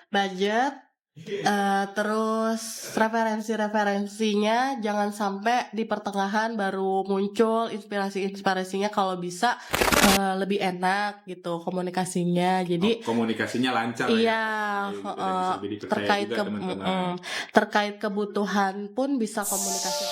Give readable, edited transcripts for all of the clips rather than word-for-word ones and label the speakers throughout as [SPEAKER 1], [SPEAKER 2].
[SPEAKER 1] budget, terus referensinya jangan sampai di pertengahan baru muncul inspirasinya, kalau bisa lebih enak gitu komunikasinya. Jadi
[SPEAKER 2] komunikasinya lancar
[SPEAKER 1] iya,
[SPEAKER 2] ya.
[SPEAKER 1] terkait kebutuhan pun bisa komunikasi.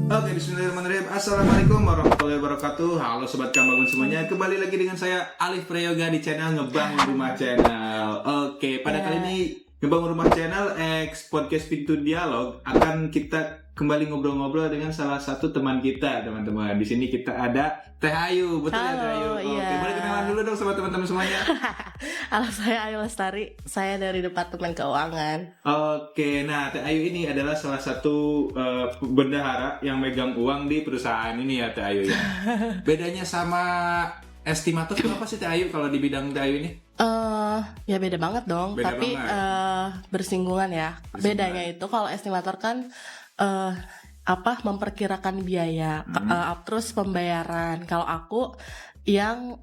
[SPEAKER 2] Oke, bismillahirrahmanirrahim. Assalamualaikum warahmatullahi wabarakatuh. Halo Sobat Kambangun semuanya. Kembali lagi dengan saya Alif Prayoga di channel Ngebangun Rumah Channel. Oke, pada kali ini Ngebangun Rumah Channel X Podcast Pintu Dialog akan kita kembali ngobrol-ngobrol dengan salah satu teman kita, teman-teman. Di sini kita ada Teh Ayu, betul ya Teh Ayu?
[SPEAKER 1] Iya.
[SPEAKER 2] Oke, boleh kenalan dulu dong sama teman-teman semuanya.
[SPEAKER 1] Halo, saya Ayu Lestari, saya dari Departemen Keuangan.
[SPEAKER 2] Oke, nah Teh Ayu ini adalah salah satu bendahara yang megang uang di perusahaan ini ya Teh Ayu ya. Bedanya sama estimator itu apa sih Teh Ayu kalau di bidang Teh Ayu ini?
[SPEAKER 1] Ya beda banget dong, tapi bersinggungan ya. Bedanya itu kalau estimator kan memperkirakan biaya, terus pembayaran. Kalau aku yang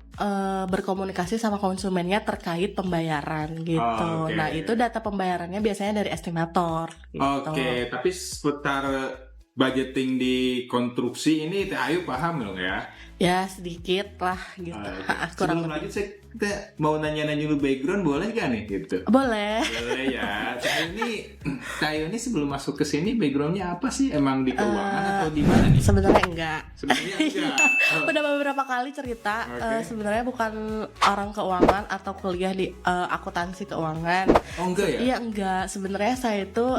[SPEAKER 1] berkomunikasi sama konsumennya terkait pembayaran gitu. Nah itu data pembayarannya biasanya dari estimator. Gitu.
[SPEAKER 2] Oke, tapi seputar budgeting di konstruksi ini Teh Ayu paham dong ya?
[SPEAKER 1] Ya sedikit lah gitu.
[SPEAKER 2] Sebelum lanjut kita mau nanya-nanya dulu background, boleh gak nih gitu?
[SPEAKER 1] Boleh.
[SPEAKER 2] Boleh ya. Teh Ayu ini sebelum masuk ke sini backgroundnya apa sih? Emang di keuangan atau di mana nih?
[SPEAKER 1] Sebenarnya enggak.
[SPEAKER 2] Sebenarnya enggak.
[SPEAKER 1] Udah beberapa kali cerita. Sebenarnya bukan orang keuangan atau kuliah di akuntansi keuangan.
[SPEAKER 2] Oh enggak ya?
[SPEAKER 1] Iya enggak. Sebenarnya saya itu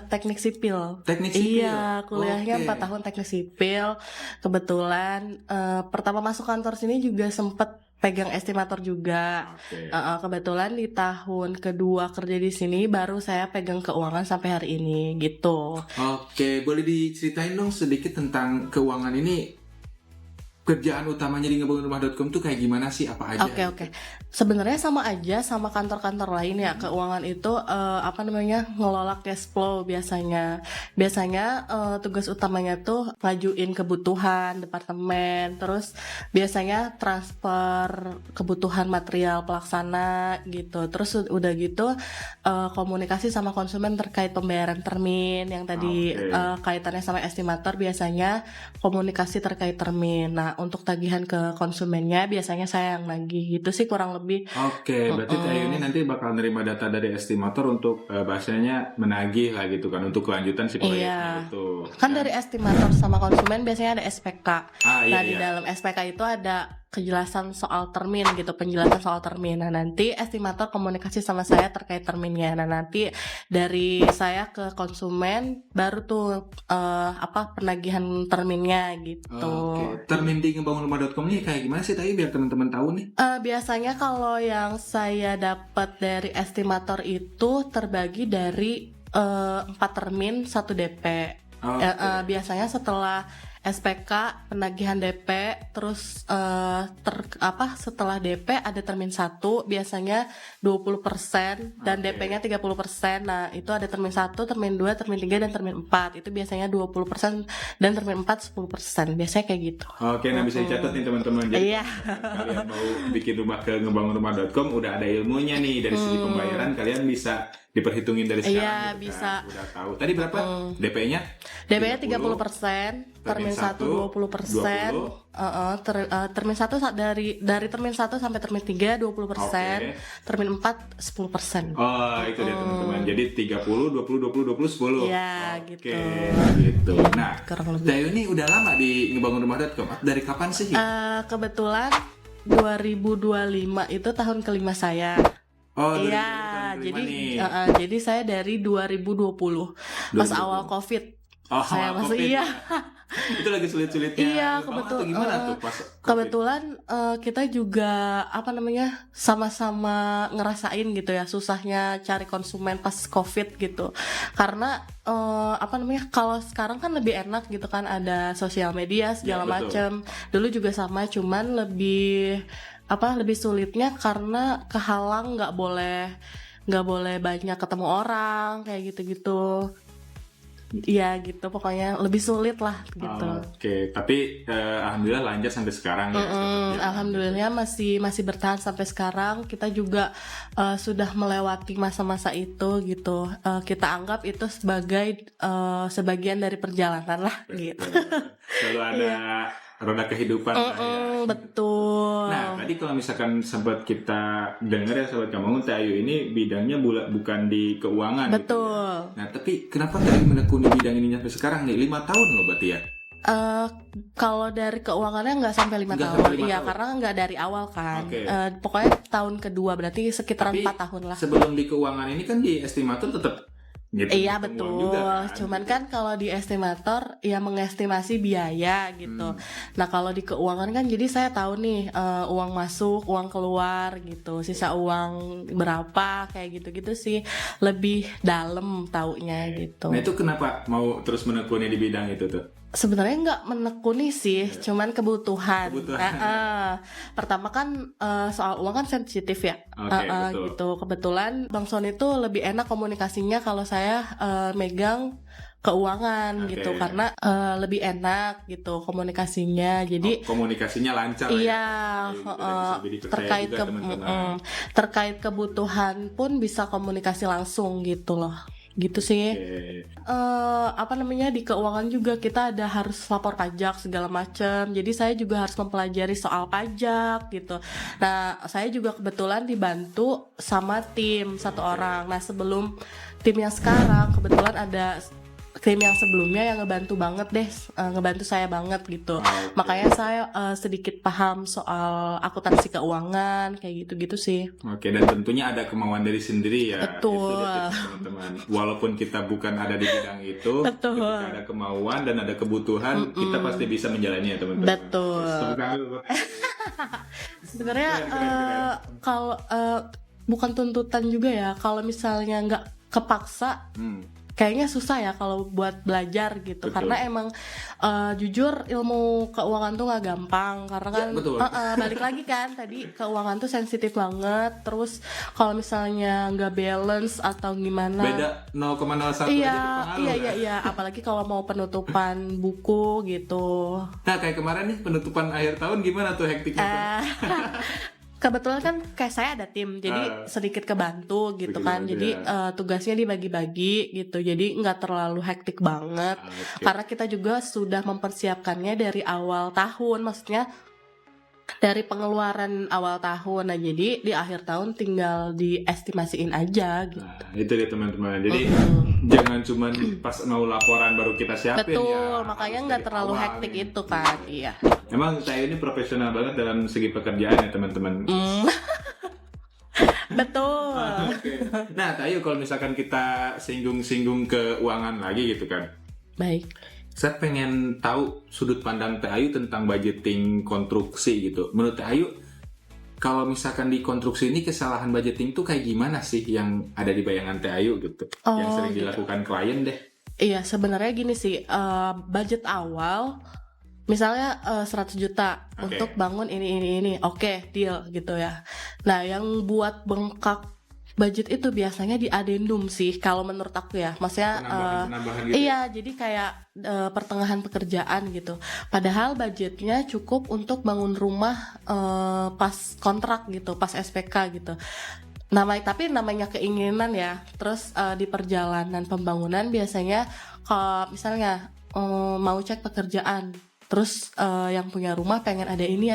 [SPEAKER 1] teknik sipil.
[SPEAKER 2] Teknik sipil.
[SPEAKER 1] Iya, kuliahnya 4 tahun teknik sipil. Kebetulan pertama masuk kantor sini juga sempet pegang estimator juga. Kebetulan di tahun kedua kerja di sini baru saya pegang keuangan sampai hari ini gitu.
[SPEAKER 2] Oke, boleh diceritain dong sedikit tentang keuangan ini. Kerjaan utamanya di ngebangunrumah.com tuh kayak gimana sih? Apa aja?
[SPEAKER 1] Oke. Sebenarnya sama aja sama kantor-kantor lain ya. Keuangan itu ngelola cash flow biasanya. Biasanya tugas utamanya tuh ngajuin kebutuhan departemen, terus biasanya transfer kebutuhan material pelaksana gitu. Terus udah gitu komunikasi sama konsumen terkait pembayaran termin yang tadi kaitannya sama estimator, biasanya komunikasi terkait termin. Nah, untuk tagihan ke konsumennya biasanya saya yang nagih gitu sih kurang lebih.
[SPEAKER 2] Oke, berarti Teh Ayu ini nanti bakal nerima data dari estimator untuk bahasanya menagih lah gitu kan, untuk kelanjutan si proyeknya itu.
[SPEAKER 1] Kan dari estimator sama konsumen biasanya ada SPK. Di dalam SPK itu ada kejelasan soal termin gitu, penjelasan soal termin. Nah nanti estimator komunikasi sama saya terkait terminnya. Nah nanti dari saya ke konsumen baru tuh penagihan terminnya gitu.
[SPEAKER 2] Termin di ngebangunrumah.com nih kayak gimana sih tadi biar teman-teman tahu nih?
[SPEAKER 1] Biasanya kalau yang saya dapat dari estimator itu terbagi dari 4 termin 1 DP. Biasanya setelah SPK penagihan DP, terus setelah DP ada termin 1 biasanya 20% dan DP-nya 30%. Nah, itu ada termin 1, termin 2, termin 3 dan termin 4. Itu biasanya 20% dan termin 4 10%. Biasanya kayak gitu.
[SPEAKER 2] Oke, nah bisa dicatat nih teman-teman. Jadi kalian mau bikin rumah ke ngebangunrumah.com udah ada ilmunya nih dari segi pembayaran, kalian bisa diperhitungin dari sekarang.
[SPEAKER 1] Iya, bisa.
[SPEAKER 2] Udah tahu. Tadi berapa DP-nya?
[SPEAKER 1] DP-nya 30%, termin 1 20%. Termin 1 dari termin 1 sampai termin 3 20%, termin 4 10%.
[SPEAKER 2] Oh, itu dia teman-teman. Jadi 30 20 20 20 10.
[SPEAKER 1] Iya,
[SPEAKER 2] gitu. Nah, Teh Ayu ini udah lama di ngebangunrumah.com. Dari kapan sih?
[SPEAKER 1] Kebetulan 2025 itu tahun kelima saya. Iya, jadi saya dari 2020 pas awal COVID. Saya masuk
[SPEAKER 2] COVID. Itu lagi sulit-sulitnya.
[SPEAKER 1] Iya,
[SPEAKER 2] kebetulan
[SPEAKER 1] kita juga sama-sama ngerasain gitu ya susahnya cari konsumen pas COVID gitu. Karena kalau sekarang kan lebih enak gitu kan, ada sosial media segala macam. Dulu juga sama, cuman lebih sulitnya karena kehalang, nggak boleh banyak ketemu orang kayak gitu-gitu. ya gitu pokoknya lebih sulit lah gitu.
[SPEAKER 2] Oke, tapi alhamdulillah lancar sampai sekarang ya.
[SPEAKER 1] Alhamdulillah masih bertahan sampai sekarang. Kita juga sudah melewati masa-masa itu gitu. Kita anggap itu sebagai sebagian dari perjalanan lah gitu.
[SPEAKER 2] Selalu ada roda kehidupan lah ya.
[SPEAKER 1] Betul.
[SPEAKER 2] Nah, tadi kalau misalkan sempat kita dengar ya Sobat Kambangun, Teh Ayu ini bidangnya bukan di keuangan.
[SPEAKER 1] Betul.
[SPEAKER 2] Gitu ya. Nah, tapi kenapa Teh Ayu menekuni bidang ini sampai sekarang nih? 5 tahun loh berarti ya?
[SPEAKER 1] Kalau dari keuangannya nggak sampai 5 tahun. Iya, karena nggak dari awal kan.
[SPEAKER 2] Okay.
[SPEAKER 1] Pokoknya tahun kedua berarti sekitaran 4 tahun lah.
[SPEAKER 2] Sebelum di keuangan ini kan di estimator tetap gitu,
[SPEAKER 1] iya betul,
[SPEAKER 2] juga, kan?
[SPEAKER 1] Cuman kan kalau di estimator ya mengestimasi biaya gitu. Nah kalau di keuangan kan jadi saya tahu nih uang masuk, uang keluar gitu, sisa uang berapa kayak gitu-gitu sih, lebih dalam taunya gitu.
[SPEAKER 2] Nah itu kenapa mau terus menekuni di bidang itu tuh?
[SPEAKER 1] Sebenarnya nggak menekuni sih, cuman kebutuhan. Pertama kan soal uang kan sensitif ya, gitu. Kebetulan Bang Sony itu lebih enak komunikasinya kalau saya megang keuangan gitu, karena lebih enak gitu komunikasinya. Jadi
[SPEAKER 2] komunikasinya lancar.
[SPEAKER 1] Iya, terkait kebutuhan pun bisa komunikasi langsung gitu loh. Gitu sih. Di keuangan juga kita harus lapor pajak segala macam. Jadi saya juga harus mempelajari soal pajak gitu. Nah, saya juga kebetulan dibantu sama tim 1 orang. Nah, sebelum tim yang sekarang kebetulan ada tim yang sebelumnya yang ngebantu saya banget gitu. Makanya saya sedikit paham soal akuntansi keuangan kayak gitu-gitu sih.
[SPEAKER 2] Oke, dan tentunya ada kemauan dari sendiri ya.
[SPEAKER 1] Betul.
[SPEAKER 2] Itu teman-teman. Walaupun kita bukan ada di bidang itu, ketika ada kemauan dan ada kebutuhan, kita pasti bisa menjalani ya teman-teman.
[SPEAKER 1] Betul. Sebenarnya kalau bukan tuntutan juga ya. Kalau misalnya nggak kepaksa. Kayaknya susah ya kalau buat belajar gitu. Betul. Karena emang jujur ilmu keuangan tuh nggak gampang karena kan balik lagi kan tadi keuangan tuh sensitif banget. Terus kalau misalnya nggak balance atau gimana
[SPEAKER 2] beda 0,01
[SPEAKER 1] iya apalagi kalau mau penutupan buku gitu.
[SPEAKER 2] Nah kayak kemarin nih penutupan akhir tahun gimana tuh hektiknya?
[SPEAKER 1] Kebetulan kan kayak saya ada tim, jadi sedikit kebantu gitu kan. Jadi tugasnya dibagi-bagi gitu. Jadi nggak terlalu hektik banget. Karena kita juga sudah mempersiapkannya dari awal tahun, maksudnya dari pengeluaran awal tahun. Nah, jadi di akhir tahun tinggal diestimasiin aja gitu.
[SPEAKER 2] Nah, itu dia teman-teman. Jadi jangan cuma pas mau laporan baru kita siapin.
[SPEAKER 1] Betul, makanya nggak terlalu hektik itu kan. Iya.
[SPEAKER 2] Emang saya ini profesional banget dalam segi pekerjaan ya teman-teman.
[SPEAKER 1] Betul.
[SPEAKER 2] Nah, Tayu kalau misalkan kita singgung-singgung keuangan lagi gitu kan.
[SPEAKER 1] Baik.
[SPEAKER 2] Saya pengen tahu sudut pandang Teh Ayu tentang budgeting konstruksi gitu. Menurut Teh Ayu, kalau misalkan di konstruksi ini kesalahan budgeting tuh kayak gimana sih yang ada di bayangan Teh Ayu gitu? Yang sering dilakukan klien deh.
[SPEAKER 1] Iya, sebenarnya gini sih, budget awal misalnya 100 juta untuk bangun ini. Oke, deal gitu ya. Nah, yang buat bengkak budget itu biasanya di adendum sih kalau menurut aku ya. Maksudnya
[SPEAKER 2] penambahan gitu.
[SPEAKER 1] Iya, jadi kayak pertengahan pekerjaan gitu. Padahal budgetnya cukup untuk bangun rumah pas kontrak gitu, pas SPK gitu. Tapi namanya keinginan ya. Terus di perjalanan pembangunan biasanya kalau misalnya mau cek pekerjaan, terus yang punya rumah pengen ada ini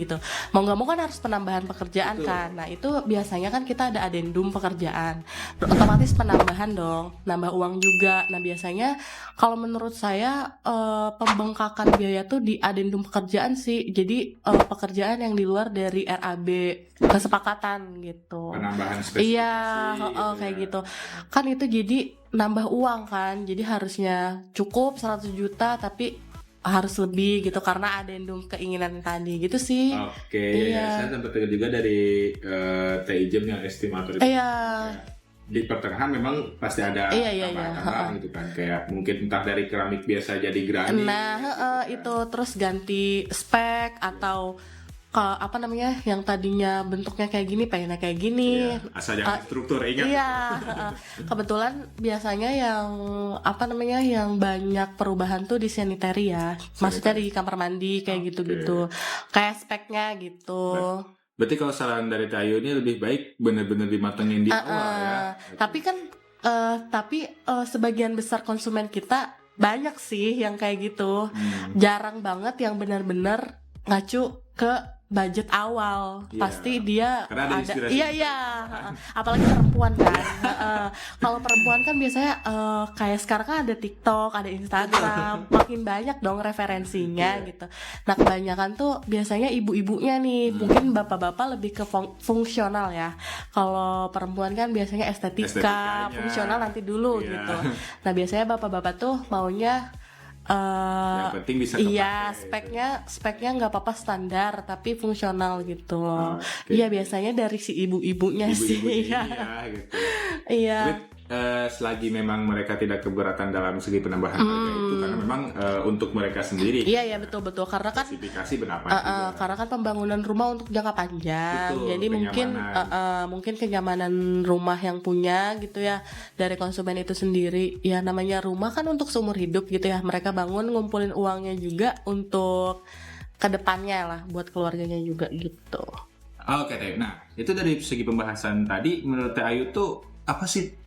[SPEAKER 1] gitu, mau nggak mau kan harus penambahan pekerjaan. Betul. Kan, nah itu biasanya kan kita ada adendum pekerjaan, otomatis penambahan dong, nambah uang juga. Nah biasanya kalau menurut saya pembengkakan biaya tuh di adendum pekerjaan sih, jadi pekerjaan yang di luar dari RAB kesepakatan gitu,
[SPEAKER 2] penambahan spesifikasi.
[SPEAKER 1] Iya, kayak gitu kan, itu jadi nambah uang kan, jadi harusnya cukup 100 juta tapi harus lebih gitu karena adendum keinginan tadi gitu sih.
[SPEAKER 2] Oke, iya. Saya sempat dengar juga dari Teh Ijem yang estimator itu.
[SPEAKER 1] Iya.
[SPEAKER 2] Di pertengahan memang pasti ada tambahan gitu kan, kayak mungkin entah dari keramik biasa jadi granit.
[SPEAKER 1] Nah, itu terus ganti spek atau apa namanya, yang tadinya bentuknya kayak gini pengennya kayak gini.
[SPEAKER 2] Iya, asal jangan struktur, ingat.
[SPEAKER 1] Iya, kebetulan biasanya yang apa namanya, yang banyak perubahan tuh di sanitary ya, maksudnya di kamar mandi kayak gitu-gitu, kayak speknya gitu.
[SPEAKER 2] Berarti kalau saran dari Teh Ayu ini lebih baik bener-bener dimatengin di awal ya.
[SPEAKER 1] Tapi kan sebagian besar konsumen kita banyak sih yang kayak gitu. Jarang banget yang benar-benar ngacu ke budget awal.
[SPEAKER 2] Iya.
[SPEAKER 1] Pasti dia
[SPEAKER 2] Karena ada inspirasi.
[SPEAKER 1] Iya. Apalagi perempuan kan. Kalau perempuan kan biasanya kayak sekarang kan ada TikTok, ada Instagram, makin banyak dong referensinya gitu. Nah, kebanyakan tuh biasanya ibu-ibunya nih, mungkin bapak-bapak lebih ke fungsional ya. Kalau perempuan kan biasanya estetika,
[SPEAKER 2] Estetikanya.
[SPEAKER 1] fungsional nanti dulu
[SPEAKER 2] Iya.
[SPEAKER 1] gitu. Nah, biasanya bapak-bapak tuh maunya
[SPEAKER 2] Yang penting bisa
[SPEAKER 1] iya,
[SPEAKER 2] kepake,
[SPEAKER 1] speknya nggak apa-apa standar tapi fungsional gitu loh.
[SPEAKER 2] Oke.
[SPEAKER 1] Iya, biasanya dari si ibu-ibunya sih.
[SPEAKER 2] Ibu-ibu ini
[SPEAKER 1] Iya.
[SPEAKER 2] ya gitu.
[SPEAKER 1] Iya.
[SPEAKER 2] Tapi selagi memang mereka tidak keberatan dalam segi penambahan harga itu, karena memang untuk mereka sendiri.
[SPEAKER 1] Iya, betul karena kan
[SPEAKER 2] spesifikasi berapa juga.
[SPEAKER 1] karena kan pembangunan rumah untuk jangka panjang.
[SPEAKER 2] Betul,
[SPEAKER 1] jadi mungkin kenyamanan rumah yang punya gitu ya dari konsumen itu sendiri. Ya namanya rumah kan untuk seumur hidup gitu ya. Mereka bangun ngumpulin uangnya juga untuk kedepannya lah, buat keluarganya juga gitu.
[SPEAKER 2] Oke, Teh. Nah, itu dari segi pembahasan tadi, menurut Teh Ayu tuh apa sih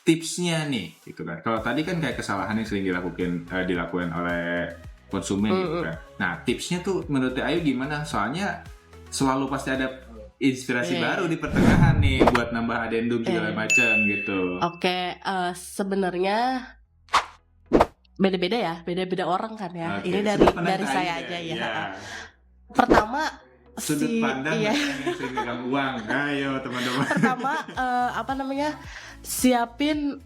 [SPEAKER 2] tipsnya nih, gitu kan? Kalau tadi kan kayak kesalahan yang sering dilakukan oleh konsumen, gitu kan? Nah, tipsnya tuh menurut Teh Ayu gimana? Soalnya selalu pasti ada inspirasi baru di pertengahan nih buat nambah adendum segala macam gitu.
[SPEAKER 1] Oke, sebenarnya beda-beda ya, beda-beda orang kan ya.
[SPEAKER 2] Oke,
[SPEAKER 1] Ini
[SPEAKER 2] sudut pandang
[SPEAKER 1] dari
[SPEAKER 2] Teh
[SPEAKER 1] saya
[SPEAKER 2] Ayu
[SPEAKER 1] aja
[SPEAKER 2] deh.
[SPEAKER 1] ya.
[SPEAKER 2] Iya.
[SPEAKER 1] Pertama
[SPEAKER 2] Sudut pandang
[SPEAKER 1] iya.
[SPEAKER 2] yang sering megang uang. Ayo teman-teman.
[SPEAKER 1] Pertama siapin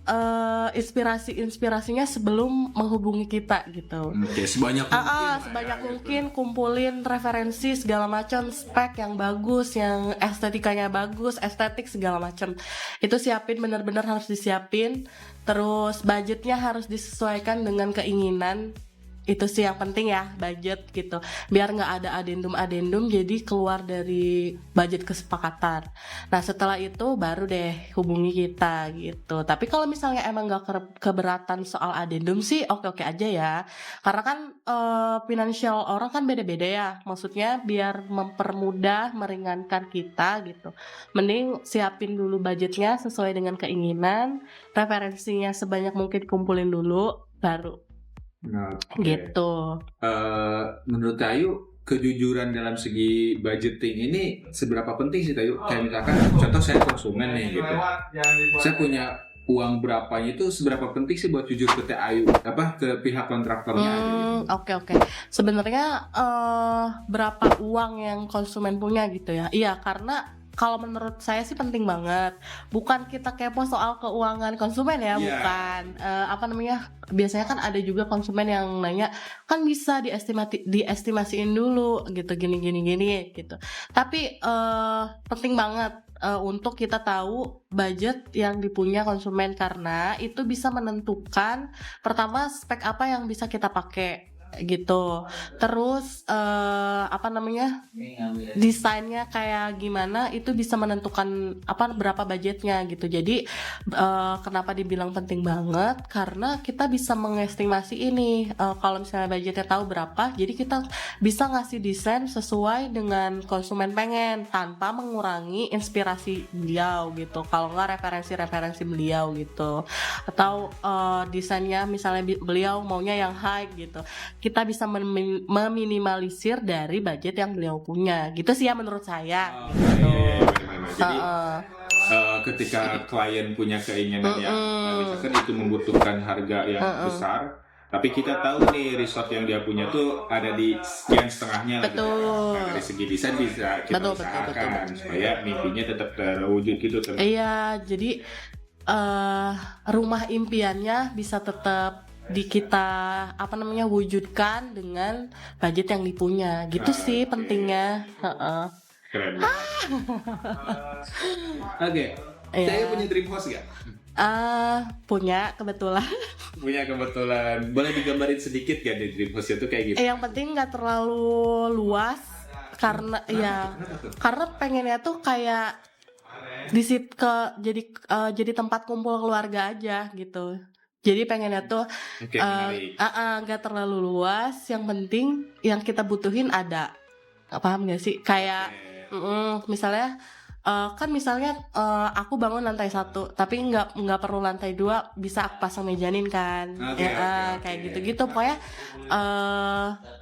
[SPEAKER 1] inspirasinya sebelum menghubungi kita gitu.
[SPEAKER 2] Oke, sebanyak mungkin.
[SPEAKER 1] Sebanyak mungkin kumpulin referensi segala macam, spek yang bagus, yang estetikanya bagus, estetik segala macam. Itu siapin, benar-benar harus disiapin. Terus budgetnya harus disesuaikan dengan keinginan. Itu sih yang penting ya, budget gitu, biar nggak ada adendum jadi keluar dari budget kesepakatan. Nah, setelah itu baru deh hubungi kita gitu. Tapi kalau misalnya emang nggak keberatan soal adendum sih oke aja ya, karena kan finansial orang kan beda-beda ya, maksudnya biar mempermudah, meringankan kita gitu, mending siapin dulu budgetnya sesuai dengan keinginan, referensinya sebanyak mungkin kumpulin dulu baru gitu.
[SPEAKER 2] Menurut Tayu, kejujuran dalam segi budgeting ini seberapa penting sih Tayu? Kayak misalkan contoh saya konsumen nih gitu. Saya punya uang berapanya itu seberapa penting sih buat jujur ke Tayu, ke pihak kontraktornya gitu.
[SPEAKER 1] Oke. Sebenarnya berapa uang yang konsumen punya gitu ya. Iya, karena kalau menurut saya sih penting banget. Bukan kita kepo soal keuangan konsumen ya, bukan. Biasanya kan ada juga konsumen yang nanya, kan bisa diestimasiin dulu gitu, gini gitu. Tapi penting banget untuk kita tahu budget yang dipunya konsumen, karena itu bisa menentukan pertama spek apa yang bisa kita pakai gitu. Terus desainnya kayak gimana, itu bisa menentukan berapa budgetnya gitu. Jadi kenapa dibilang penting banget, karena kita bisa mengestimasi ini. Kalau misalnya budgetnya tahu berapa, jadi kita bisa ngasih desain sesuai dengan konsumen pengen tanpa mengurangi inspirasi beliau gitu. Kalau nggak referensi beliau gitu, atau desainnya misalnya beliau maunya yang high gitu, kita bisa meminimalisir dari budget yang beliau punya gitu sih ya, menurut saya.
[SPEAKER 2] Jadi ketika klien punya keinginan yang misalkan itu membutuhkan harga yang besar, tapi kita tahu nih resort yang dia punya tuh ada di sekian setengahnya.
[SPEAKER 1] Betul.
[SPEAKER 2] Nah, dari segi desain bisa kita usahakan supaya mimpinya tetap terwujud gitu.
[SPEAKER 1] Iya, jadi rumah impiannya bisa tetap kita wujudkan dengan budget yang dipunya gitu sih pentingnya.
[SPEAKER 2] Keren. Oke. Saya punya dream house gak?
[SPEAKER 1] Punya kebetulan.
[SPEAKER 2] Boleh digambarin sedikit gak di dream house itu kayak gitu?
[SPEAKER 1] Yang penting nggak terlalu luas, karena ya
[SPEAKER 2] Kenapa tuh?
[SPEAKER 1] karena pengennya tuh kayak jadi tempat kumpul keluarga aja gitu. Jadi pengennya tuh
[SPEAKER 2] Oke, menarik.
[SPEAKER 1] nggak terlalu luas, yang penting yang kita butuhin ada. Paham gak sih? Kayak misalnya misalnya aku bangun lantai 1, tapi nggak perlu lantai 2, bisa aku pasang mezanin kan.
[SPEAKER 2] Oke,
[SPEAKER 1] Kayak
[SPEAKER 2] oke.
[SPEAKER 1] gitu-gitu pokoknya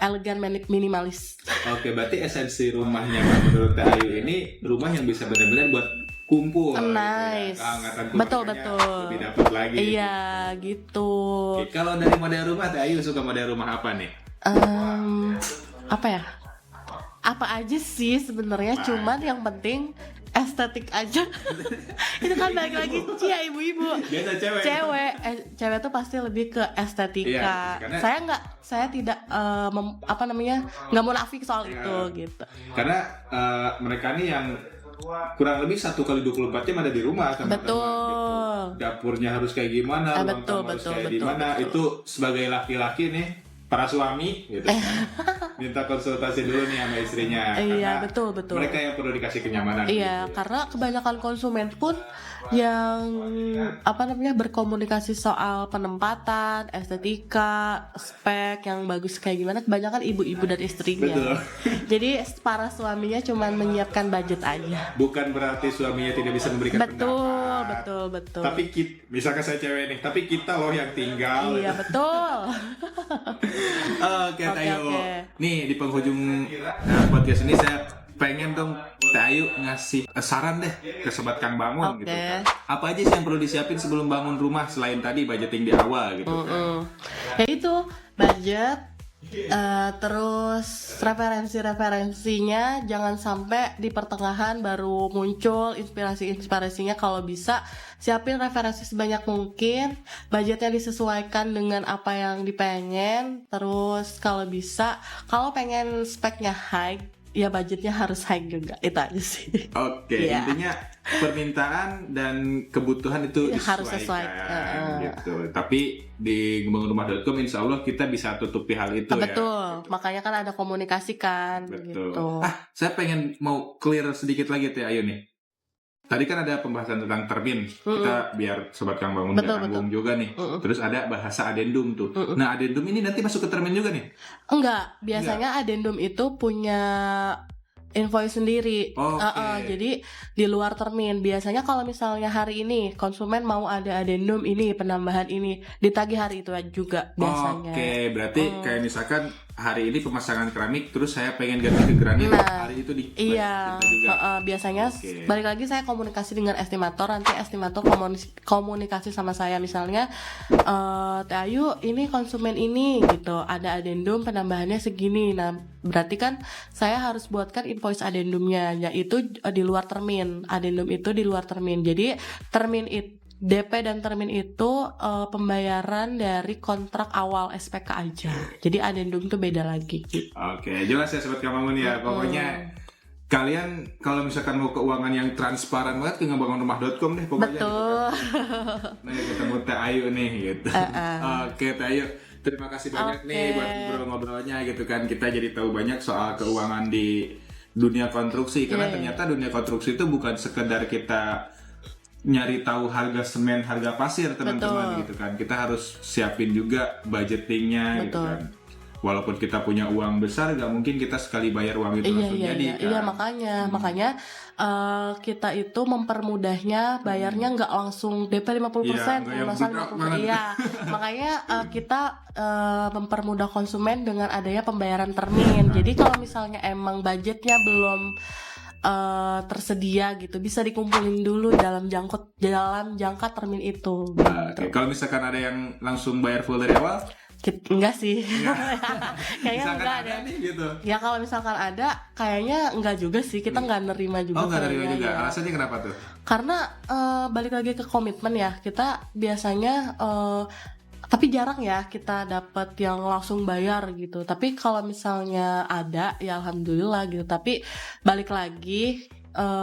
[SPEAKER 1] elegan minimalis.
[SPEAKER 2] Oke, berarti esensi rumahnya menurut Teh Ayu ini rumah yang bisa benar-benar buat kumpul gitu
[SPEAKER 1] Nice.
[SPEAKER 2] ya. Kehangatan
[SPEAKER 1] Betul,
[SPEAKER 2] keluarganya
[SPEAKER 1] betul.
[SPEAKER 2] lebih dapat lagi.
[SPEAKER 1] Iya gitu.
[SPEAKER 2] Oke, kalau dari model rumah Teh Ayu suka model rumah apa nih?
[SPEAKER 1] Apa ya? Apa aja sih sebenarnya, cuman yang penting estetik aja. Itu kan balik lagi cia ibu-ibu.
[SPEAKER 2] Biasa cewek.
[SPEAKER 1] Cewek tuh pasti lebih ke estetika.
[SPEAKER 2] Iya, karena-
[SPEAKER 1] Saya tidak nggak munafik soal
[SPEAKER 2] Iya.
[SPEAKER 1] itu gitu.
[SPEAKER 2] Karena mereka nih yang kurang lebih 1x24 jam ada di rumah teman-teman.
[SPEAKER 1] Betul.
[SPEAKER 2] Gitu. Dapurnya harus kayak gimana, ruang
[SPEAKER 1] Betul,
[SPEAKER 2] tamu harus
[SPEAKER 1] betul,
[SPEAKER 2] kayak
[SPEAKER 1] betul,
[SPEAKER 2] gimana.
[SPEAKER 1] betul.
[SPEAKER 2] Itu sebagai laki-laki nih, para suami gitu. Minta konsultasi dulu nih sama istrinya.
[SPEAKER 1] Iya,
[SPEAKER 2] karena
[SPEAKER 1] betul.
[SPEAKER 2] Mereka yang perlu dikasih kenyamanan.
[SPEAKER 1] Iya,
[SPEAKER 2] gitu.
[SPEAKER 1] karena kebanyakan konsumen pun yang berkomunikasi soal penempatan, estetika, spek yang bagus kayak gimana, kebanyakan ibu-ibu dan istrinya.
[SPEAKER 2] Betul.
[SPEAKER 1] Jadi para suaminya cuma menyiapkan budget aja.
[SPEAKER 2] Bukan berarti suaminya tidak bisa memberikan pendapat.
[SPEAKER 1] Betul.
[SPEAKER 2] Tapi misalkan saya cewek nih, tapi kita loh yang tinggal.
[SPEAKER 1] Iya, betul.
[SPEAKER 2] Oke, Teh Ayu.
[SPEAKER 1] Oke.
[SPEAKER 2] Nih di penghujung podcast ini saya pengen dong Teh Ayu ngasih saran deh ke sobat Kang Bangun
[SPEAKER 1] Oke.
[SPEAKER 2] gitu kan. Apa aja sih yang perlu disiapin sebelum bangun rumah selain tadi budgeting di awal gitu kan.
[SPEAKER 1] Ya itu budget, terus referensinya jangan sampai di pertengahan baru muncul inspirasinya. Kalau bisa siapin referensi sebanyak mungkin, budgetnya disesuaikan dengan apa yang dipengen. Terus kalau pengen speknya high, ya budgetnya harus high juga. Itu aja sih.
[SPEAKER 2] Oke,
[SPEAKER 1] Iya.
[SPEAKER 2] intinya permintaan dan kebutuhan itu
[SPEAKER 1] Ya, harus
[SPEAKER 2] disesuaikan gitu. Tapi di gembangunrumah.com insya Allah kita bisa tutupi hal itu ya.
[SPEAKER 1] Betul, makanya kan ada komunikasi kan.
[SPEAKER 2] Betul.
[SPEAKER 1] Gitu.
[SPEAKER 2] Saya mau clear sedikit lagi Teh Ayu nih. Tadi kan ada pembahasan tentang termin. Kita biar sobat Kang Bangun
[SPEAKER 1] Betul,
[SPEAKER 2] nggak nanggung juga nih. Terus ada bahasa adendum tuh. Nah, adendum ini nanti masuk ke termin juga nih.
[SPEAKER 1] Enggak, biasanya addendum itu punya invoice sendiri.
[SPEAKER 2] Oke.
[SPEAKER 1] Jadi di luar termin. Biasanya kalau misalnya hari ini konsumen mau ada addendum ini, penambahan ini, ditagih hari itu juga biasanya.
[SPEAKER 2] Oke, berarti kayak misalkan hari ini pemasangan keramik, terus saya pengen ganti ke granit, hari itu di
[SPEAKER 1] Iya,
[SPEAKER 2] kita juga.
[SPEAKER 1] biasanya
[SPEAKER 2] Oke.
[SPEAKER 1] balik lagi saya komunikasi dengan estimator, nanti estimator komunikasi sama saya, misalnya Teh Ayu ini konsumen ini gitu, ada addendum penambahannya segini. Nah, berarti kan saya harus buatkan invoice addendumnya, yaitu di luar termin. Addendum itu di luar termin. Jadi termin itu DP dan termin itu pembayaran dari kontrak awal SPK aja. Jadi addendum itu beda lagi gitu.
[SPEAKER 2] Oke, jelas ya sobat Kamangun ya. Pokoknya kalian kalau misalkan mau keuangan yang transparan banget ke ngebangunrumah.com deh pokoknya.
[SPEAKER 1] Betul.
[SPEAKER 2] Gitu. Nah, ketemu Teh Ayu nih gitu. Oke, Teh Ayu. Terima kasih banyak nih buat ngobrol-ngobrolnya gitu kan. Kita jadi tahu banyak soal keuangan di dunia konstruksi karena ternyata dunia konstruksi itu bukan sekedar kita nyari tahu harga semen, harga pasir teman-teman gitu kan. Kita harus siapin juga budgetingnya gitu kan. Walaupun kita punya uang besar, gak mungkin kita sekali bayar uang itu langsung jadi kan.
[SPEAKER 1] Iya, makanya kita itu mempermudahnya, bayarnya nggak langsung DP 50%,
[SPEAKER 2] nggak yang
[SPEAKER 1] lunasan
[SPEAKER 2] budrak
[SPEAKER 1] 50%.
[SPEAKER 2] banget.
[SPEAKER 1] Iya, makanya kita mempermudah konsumen dengan adanya pembayaran termin. Jadi kalau misalnya emang budgetnya belum tersedia gitu, bisa dikumpulin dulu dalam jangka termin itu.
[SPEAKER 2] Oke, kalau misalkan ada yang langsung bayar full dari awal,
[SPEAKER 1] Enggak sih. Kayaknya
[SPEAKER 2] misalkan
[SPEAKER 1] enggak
[SPEAKER 2] ada
[SPEAKER 1] deh.
[SPEAKER 2] nih gitu.
[SPEAKER 1] Ya kalau misalkan ada, kayaknya enggak juga sih. Kita enggak nerima juga.
[SPEAKER 2] Oh, nggak dari
[SPEAKER 1] kayaknya,
[SPEAKER 2] juga.
[SPEAKER 1] ya.
[SPEAKER 2] Alasannya kenapa tuh?
[SPEAKER 1] Karena balik lagi ke komitmen ya. Kita biasanya tapi jarang ya kita dapat yang langsung bayar gitu. Tapi kalau misalnya ada, ya alhamdulillah gitu. Tapi balik lagi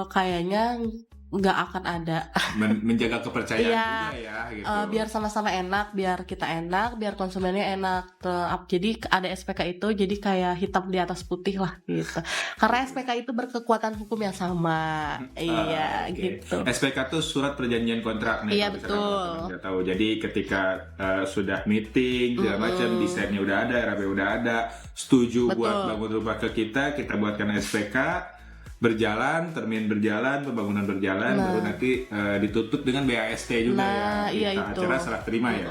[SPEAKER 1] kayaknya nggak akan ada.
[SPEAKER 2] Menjaga kepercayaan
[SPEAKER 1] Iya.
[SPEAKER 2] juga ya gitu.
[SPEAKER 1] Biar sama-sama enak, biar kita enak, biar konsumennya enak. Jadi ada SPK itu jadi kayak hitam di atas putih lah gitu. Karena SPK itu berkekuatan hukum yang sama. Iya,
[SPEAKER 2] Oke.
[SPEAKER 1] gitu.
[SPEAKER 2] SPK tuh surat perjanjian kontrak nih.
[SPEAKER 1] Iya,
[SPEAKER 2] kalau misalkan
[SPEAKER 1] betul.
[SPEAKER 2] teman-teman nggak tahu. Jadi ketika sudah meeting segala macam, desainnya udah ada, RAP udah ada, setuju
[SPEAKER 1] Betul.
[SPEAKER 2] buat bangun rumah ke kita buatkan SPK, berjalan, termin berjalan, pembangunan berjalan, baru nanti ditutup dengan BAST juga
[SPEAKER 1] Nah,
[SPEAKER 2] ya.
[SPEAKER 1] iya
[SPEAKER 2] Kita
[SPEAKER 1] itu.
[SPEAKER 2] acara serah terima ya.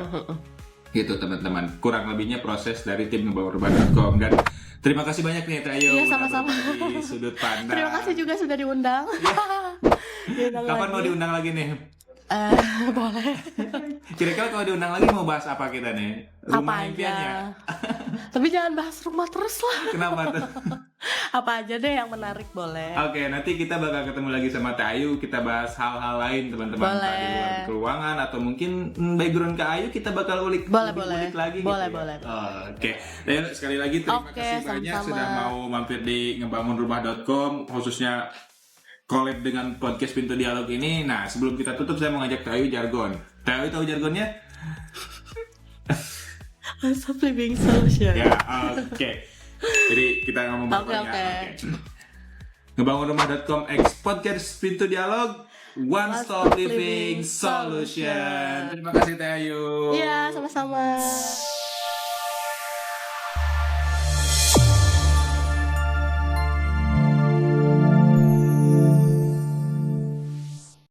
[SPEAKER 2] Gitu teman-teman. Kurang lebihnya proses dari tim ngebangunrumah.com. Dan terima kasih banyak nih Tayo
[SPEAKER 1] Iya,
[SPEAKER 2] udah
[SPEAKER 1] sama-sama.
[SPEAKER 2] berbagi sudut pandang.
[SPEAKER 1] Terima kasih juga sudah diundang. Diundang
[SPEAKER 2] Kapan mau
[SPEAKER 1] lagi.
[SPEAKER 2] diundang lagi nih?
[SPEAKER 1] Boleh.
[SPEAKER 2] Kira-kira kalau diundang lagi mau bahas apa kita nih? Rumah
[SPEAKER 1] Apa
[SPEAKER 2] impiannya.
[SPEAKER 1] aja. Tapi jangan bahas rumah terus lah.
[SPEAKER 2] Kenapa tuh?
[SPEAKER 1] Apa aja deh yang menarik boleh.
[SPEAKER 2] Oke, nanti kita bakal ketemu lagi sama Tayu. Kita bahas hal-hal lain teman-teman.
[SPEAKER 1] Boleh.
[SPEAKER 2] Entah di luar keuangan atau mungkin background ke Ayu kita bakal ulik
[SPEAKER 1] Boleh,
[SPEAKER 2] lebih
[SPEAKER 1] boleh.
[SPEAKER 2] ulik lagi
[SPEAKER 1] Boleh,
[SPEAKER 2] gitu ya.
[SPEAKER 1] boleh.
[SPEAKER 2] Oke. Dan sekali lagi terima
[SPEAKER 1] Oke,
[SPEAKER 2] kasih banyak
[SPEAKER 1] sama-sama.
[SPEAKER 2] sudah mau mampir di ngebangunrumah.com khususnya collab dengan podcast Pintu Dialog ini. Nah, sebelum kita tutup saya mau ngajak Tayu jargon. Tayu tahu jargonnya?
[SPEAKER 1] Masa living solution.
[SPEAKER 2] Ya, oke. Jadi kita ngomong
[SPEAKER 1] Oke,
[SPEAKER 2] berikutnya.
[SPEAKER 1] oke.
[SPEAKER 2] Ngebangunrumah.com X podcast Pintu Dialog One Stop Living Solution. Terima kasih Tayu.
[SPEAKER 1] Iya, sama-sama.